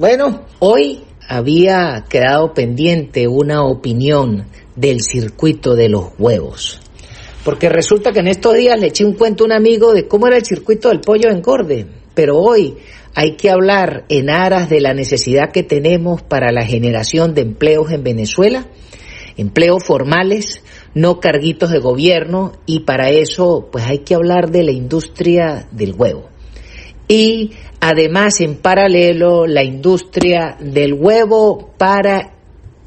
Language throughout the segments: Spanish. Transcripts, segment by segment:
Bueno, hoy había quedado pendiente una opinión del circuito de los huevos. Porque resulta que en estos días le eché un cuento a un amigo de cómo era el circuito del pollo de engorde. Pero hoy hay que hablar en aras de la necesidad que tenemos para la generación de empleos en Venezuela, empleos formales, no carguitos de gobierno, y para eso pues hay que hablar de la industria del huevo. Y además, en paralelo, la industria del huevo para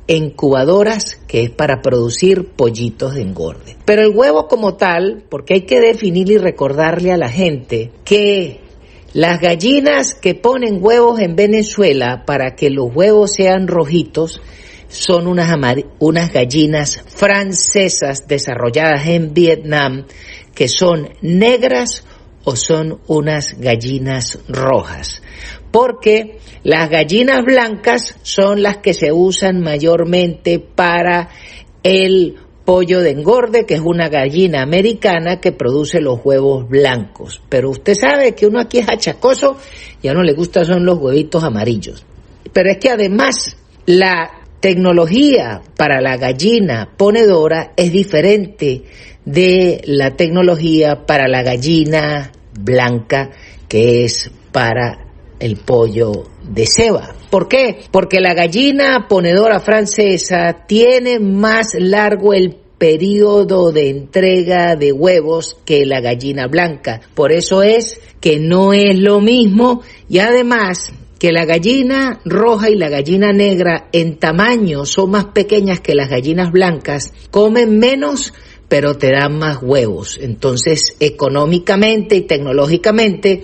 incubadoras, que es para producir pollitos de engorde. Pero el huevo como tal, porque hay que definir y recordarle a la gente que las gallinas que ponen huevos en Venezuela, para que los huevos sean rojitos, son unas gallinas francesas desarrolladas en Vietnam, que son negras o son unas gallinas rojas. Porque las gallinas blancas son las que se usan mayormente para el pollo de engorde, que es una gallina americana que produce los huevos blancos. Pero usted sabe que uno aquí es achacoso y a uno le gustan son los huevitos amarillos. Pero es que además la tecnología para la gallina ponedora es diferente de la tecnología para la gallina blanca, que es para el pollo de ceba. ¿Por qué? Porque la gallina ponedora francesa tiene más largo el periodo de entrega de huevos que la gallina blanca. Por eso es que no es lo mismo, y además que la gallina roja y la gallina negra en tamaño son más pequeñas que las gallinas blancas, comen menos pero te dan más huevos. Entonces, económicamente y tecnológicamente,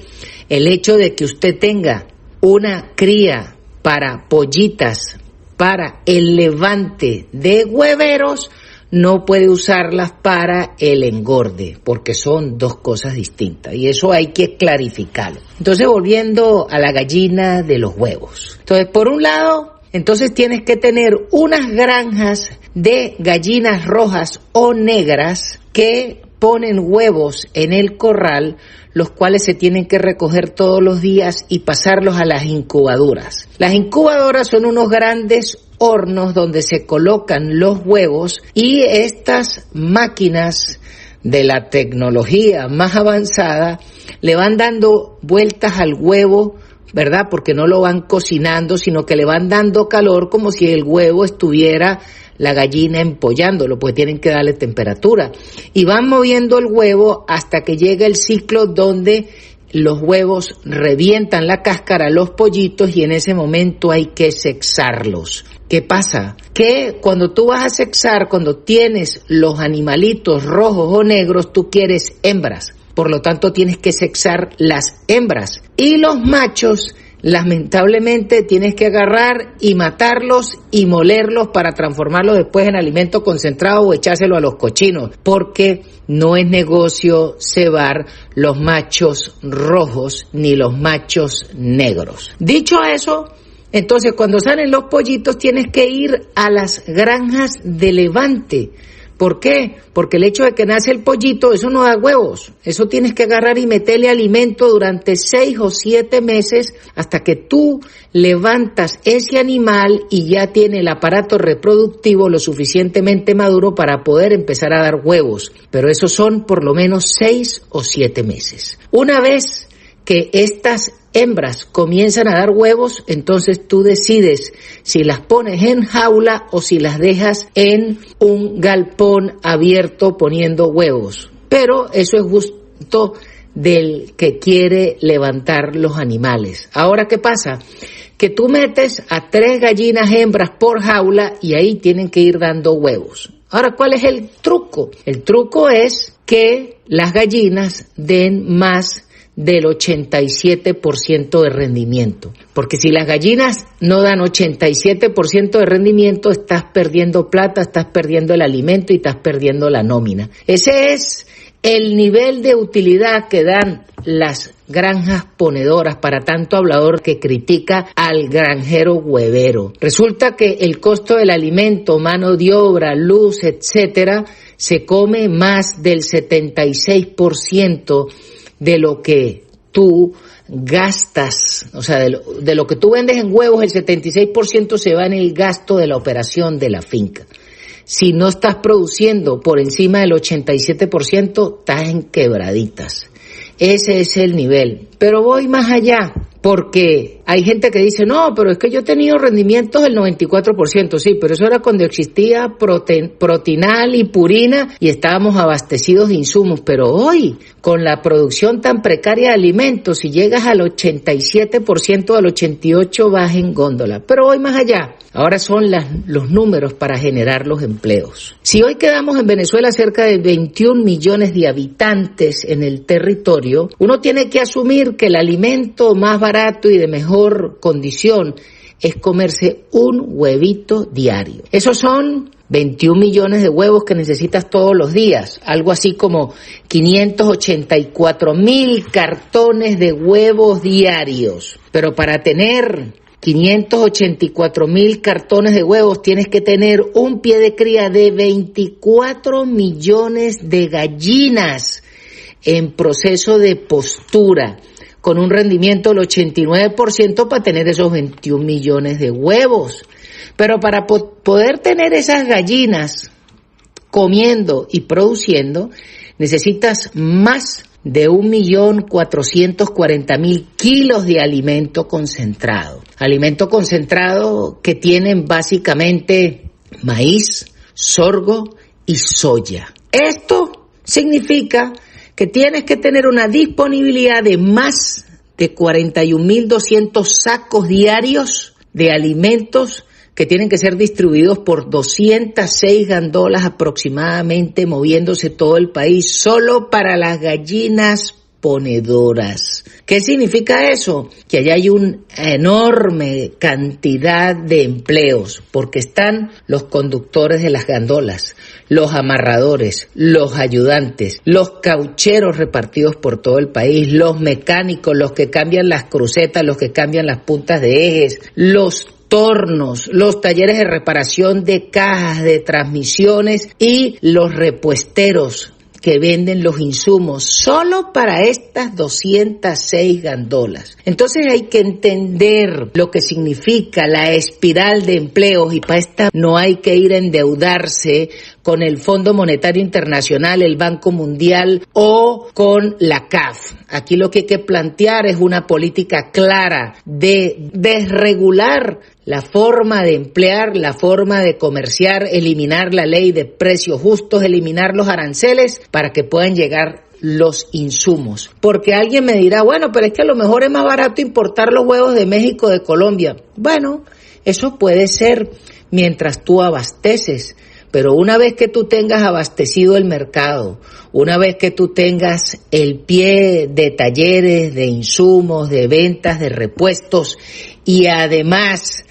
el hecho de que usted tenga una cría para pollitas, para el levante de hueveros, no puede usarlas para el engorde, porque son dos cosas distintas, y eso hay que clarificarlo. Entonces, volviendo a la gallina de los huevos. Entonces, por un lado, entonces tienes que tener unas granjas de gallinas rojas o negras que ponen huevos en el corral, los cuales se tienen que recoger todos los días y pasarlos a las incubadoras. Las incubadoras son unos grandes hornos donde se colocan los huevos, y estas máquinas de la tecnología más avanzada le van dando vueltas al huevo, ¿verdad? Porque no lo van cocinando, sino que le van dando calor como si el huevo estuviera la gallina empollándolo, pues tienen que darle temperatura. Y van moviendo el huevo hasta que llega el ciclo donde los huevos revientan la cáscara a los pollitos, y en ese momento hay que sexarlos. ¿Qué pasa? Que cuando tú vas a sexar, cuando tienes los animalitos rojos o negros, tú quieres hembras. Por lo tanto, tienes que sexar las hembras. Y los machos, lamentablemente, tienes que agarrar y matarlos y molerlos para transformarlos después en alimento concentrado o echárselo a los cochinos, porque no es negocio cebar los machos rojos ni los machos negros. Dicho eso, entonces cuando salen los pollitos tienes que ir a las granjas de levante. ¿Por qué? Porque el hecho de que nace el pollito, eso no da huevos. Eso tienes que agarrar y meterle alimento durante 6 o 7 meses hasta que tú levantas ese animal y ya tiene el aparato reproductivo lo suficientemente maduro para poder empezar a dar huevos. Pero esos son por lo menos 6 o 7 meses. Una vez que estas hembras comienzan a dar huevos, entonces tú decides si las pones en jaula o si las dejas en un galpón abierto poniendo huevos. Pero eso es gusto del que quiere levantar los animales. Ahora, ¿qué pasa? Que tú metes a 3 gallinas hembras por jaula y ahí tienen que ir dando huevos. Ahora, ¿cuál es el truco? El truco es que las gallinas den más del 87% de rendimiento. Porque si las gallinas no dan 87% de rendimiento, estás perdiendo plata, estás perdiendo el alimento y estás perdiendo la nómina. Ese es el nivel de utilidad que dan las granjas ponedoras para tanto hablador que critica al granjero huevero. Resulta que el costo del alimento, mano de obra, luz, etcétera, se come más del 76% de lo que tú gastas, o sea, de lo que tú vendes en huevos, el 76% se va en el gasto de la operación de la finca. Si no estás produciendo por encima del 87%, estás en quebraditas. Ese es el nivel. Pero voy más allá, porque hay gente que dice, no, pero es que yo he tenido rendimientos del 94%, sí, pero eso era cuando existía Protinal y Purina y estábamos abastecidos de insumos, pero hoy, con la producción tan precaria de alimentos, si llegas al 87%, al 88% vas en góndola. Pero voy más allá, ahora son los números para generar los empleos. Si hoy quedamos en Venezuela cerca de 21 millones de habitantes en el territorio, uno tiene que asumir que el alimento más barato y de mejor condición es comerse un huevito diario. Esos son 21 millones de huevos que necesitas todos los días, algo así como 584,000 cartones de huevos diarios. Pero para tener 584,000 cartones de huevos tienes que tener un pie de cría de 24 millones de gallinas en proceso de postura, con un rendimiento del 89% para tener esos 21 millones de huevos. Pero para poder tener esas gallinas comiendo y produciendo, necesitas más de 1.440.000 kilos de alimento concentrado. Alimento concentrado que tienen básicamente maíz, sorgo y soya. Esto significa que tienes que tener una disponibilidad de más de 41.200 sacos diarios de alimentos que tienen que ser distribuidos por 206 gandolas aproximadamente, moviéndose todo el país, solo para las gallinas ponedoras. ¿Qué significa eso? Que allá hay una enorme cantidad de empleos, porque están los conductores de las gandolas, los amarradores, los ayudantes, los caucheros repartidos por todo el país, los mecánicos, los que cambian las crucetas, los que cambian las puntas de ejes, los tornos, los talleres de reparación de cajas, de transmisiones y los repuesteros que venden los insumos solo para estas 206 gandolas. Entonces hay que entender lo que significa la espiral de empleos, y para esta no hay que ir a endeudarse con el Fondo Monetario Internacional, el Banco Mundial o con la CAF. Aquí lo que hay que plantear es una política clara de desregular la forma de emplear, la forma de comerciar, eliminar la ley de precios justos, eliminar los aranceles para que puedan llegar los insumos. Porque alguien me dirá, bueno, pero es que a lo mejor es más barato importar los huevos de México, de Colombia. Bueno, eso puede ser mientras tú abasteces. Pero una vez que tú tengas abastecido el mercado, una vez que tú tengas el pie de talleres, de insumos, de ventas, de repuestos, y además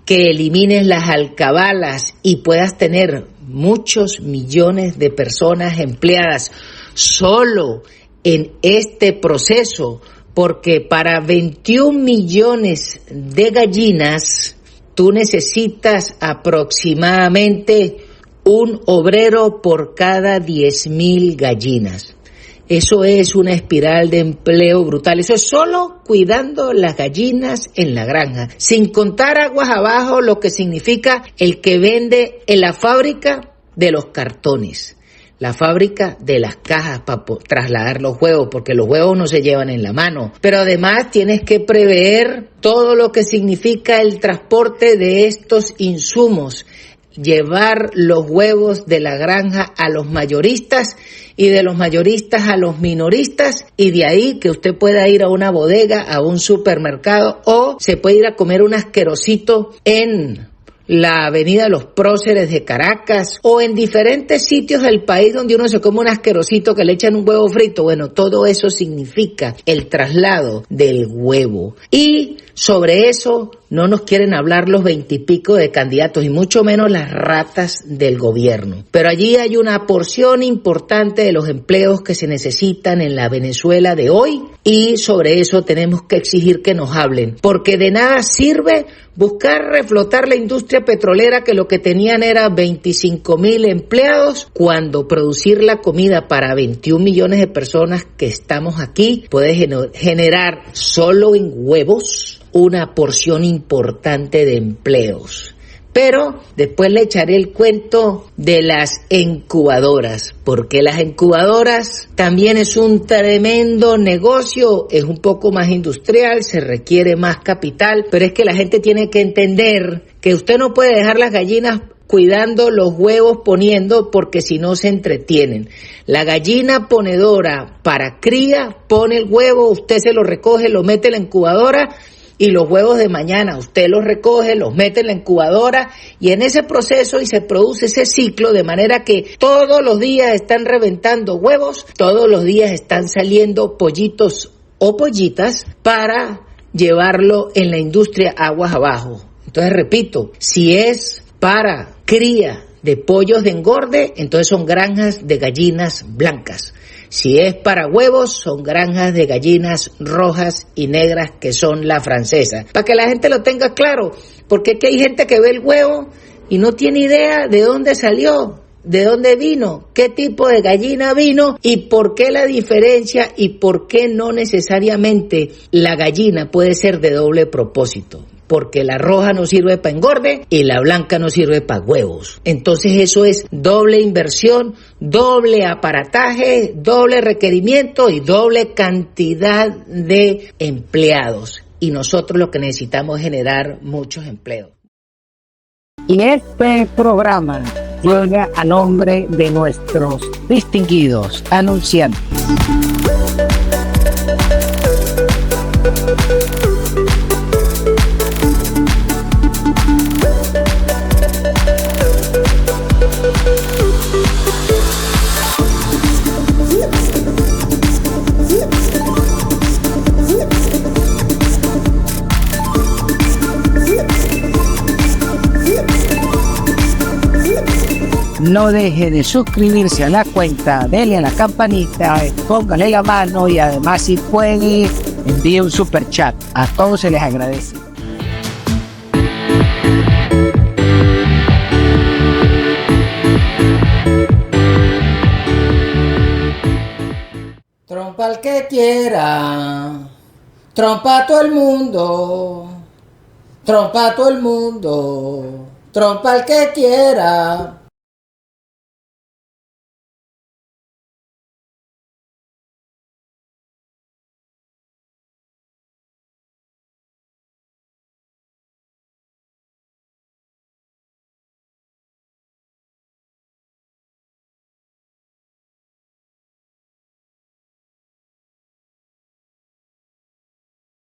que elimines las alcabalas y puedas tener muchos millones de personas empleadas solo en este proceso, porque para 21 millones de gallinas tú necesitas aproximadamente un obrero por cada 10,000 gallinas. Eso es una espiral de empleo brutal. Eso es solo cuidando las gallinas en la granja, sin contar aguas abajo lo que significa el que vende en la fábrica de los cartones, la fábrica de las cajas para trasladar los huevos, porque los huevos no se llevan en la mano. Pero además tienes que prever todo lo que significa el transporte de estos insumos, llevar los huevos de la granja a los mayoristas y de los mayoristas a los minoristas, y de ahí que usted pueda ir a una bodega, a un supermercado, o se puede ir a comer un asquerosito en la avenida de los Próceres de Caracas o en diferentes sitios del país donde uno se come un asquerosito que le echan un huevo frito. Bueno, todo eso significa el traslado del huevo, y sobre eso no nos quieren hablar los 20 y pico de candidatos y mucho menos las ratas del gobierno. Pero allí hay una porción importante de los empleos que se necesitan en la Venezuela de hoy y sobre eso tenemos que exigir que nos hablen, porque de nada sirve buscar reflotar la industria petrolera que lo que tenían era 25,000 empleados cuando producir la comida para 21 millones de personas que estamos aquí puede generar solo en huevos una porción importante de empleos. Pero después le echaré el cuento de las incubadoras, porque las incubadoras también es un tremendo negocio, es un poco más industrial, se requiere más capital, pero es que la gente tiene que entender que usted no puede dejar las gallinas cuidando los huevos poniendo, porque si no se entretienen. La gallina ponedora para cría pone el huevo, usted se lo recoge, lo mete en la incubadora, y los huevos de mañana usted los recoge, los mete en la incubadora y en ese proceso y se produce ese ciclo de manera que todos los días están reventando huevos, todos los días están saliendo pollitos o pollitas para llevarlo en la industria aguas abajo. Entonces repito, si es para cría de pollos de engorde, entonces son granjas de gallinas blancas. Si es para huevos, son granjas de gallinas rojas y negras que son la francesa. Para que la gente lo tenga claro, porque es que hay gente que ve el huevo y no tiene idea de dónde salió, de dónde vino, qué tipo de gallina vino y por qué la diferencia y por qué no necesariamente la gallina puede ser de doble propósito. Porque la roja no sirve para engorde y la blanca no sirve para huevos. Entonces eso es doble inversión, doble aparataje, doble requerimiento y doble cantidad de empleados. Y nosotros lo que necesitamos es generar muchos empleos. Y este programa llega a nombre de nuestros distinguidos anunciantes. No deje de suscribirse a la cuenta, denle a la campanita, póngale la mano y además si puede envíe un super chat. A todos se les agradece. Trompa al que quiera, trompa a todo el mundo, trompa a todo el mundo, trompa al que quiera.